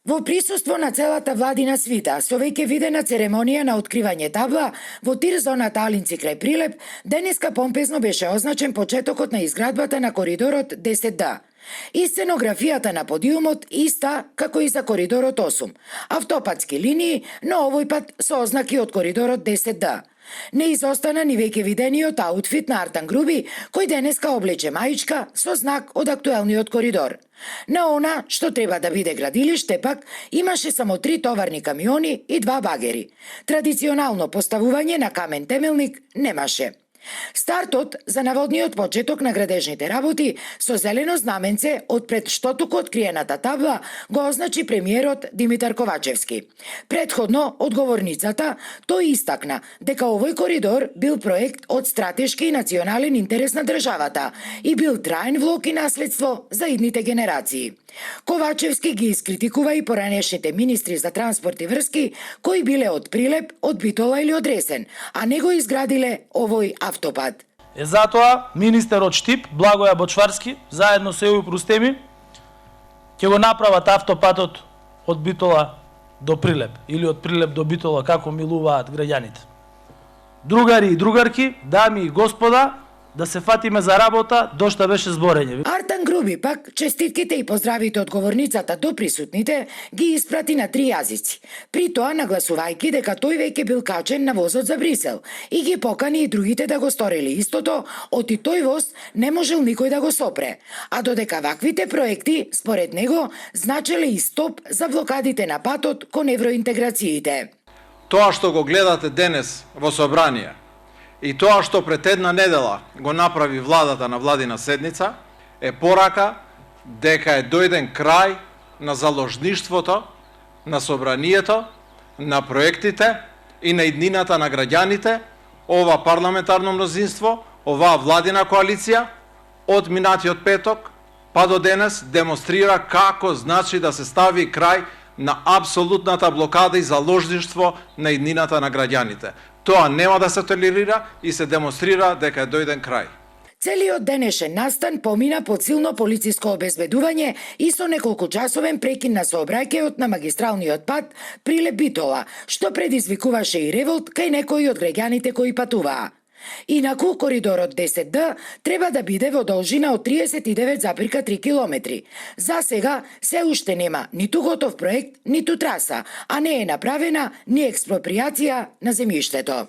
Во присуство на целата владина свита, со веќе видена церемонија на откривање табла во тир зоната Алинци крај Прилеп, денеска помпезно беше означен почетокот на изградбата на коридорот 10Д. И сценографијата на подиумот иста како и за коридорот 8. Автопатски линии, но овој пат со ознаки од коридорот 10Д. Не изостана ни веќе видениот аутфит на Артан Груби, кој денеска облече маичка со знак од актуелниот коридор. На она што треба да биде градилиште пак имаше само 3 товарни камиони и 2 багери. Традиционално поставување на камен темелник немаше. Стартот за наводниот почеток на градежните работи со зелено знаменце од пред штотуку откриената табла го означи премиерот Димитар Ковачевски. Предходно, одговорницата, тој истакна дека овој коридор бил проект од стратешки и национален интерес на државата и бил траен влог и наследство за идните генерации. Ковачевски ги искритикува и поранешните министри за транспорт и врски, кои биле од Прилеп, од Битола или од Ресен, а не го изградиле овој автопат. Затоа министерот Штип, Благоја Бочварски, заедно со Еуп Рустеми, ќе го направат автопатот од Битола до Прилеп или од Прилеп до Битола, како милуваат граѓаните. Другари и другарки, дами и господа, да се фатиме за работа, дошта беше зборење. Артан Груби пак честитките и поздравите од говорницата до присутните ги испрати на 3 јазици. При тоа нагласувајќи дека тој веќе бил качен на возот за Брисел и ги покани и другите да го сторили истото, оти тој воз не можел никој да го сопре. А додека ваквите проекти, според него, значеле и стоп за блокадите на патот кон евроинтеграциите. Тоа што го гледате денес во собрание и тоа што пред една недела го направи владата на владина седница е порака дека е дојден крај на заложништвото, на собранието, на проектите и на иднината на граѓаните. Ова парламентарно мнозинство, оваа владина коалиција од минатиот петок па до денес демонстрира како значи да се стави крај на апсолутната блокада и заложништво на иднината на граѓаните. Тоа нема да се толерира и се демонстрира дека е дојден крај. Целиот денешен настан помина под силно полициско обезбедување и со неколку часовен прекин на сообраќајот на магистралниот пат Прилеп Битола, што предизвикуваше и револт кај некои од граѓаните кои патуваа. Инаку, коридорот 10Д треба да биде во должина од 39,3 километри. За сега се уште нема ниту готов проект, ниту траса, а не е направена ни експроприација на земјиштето.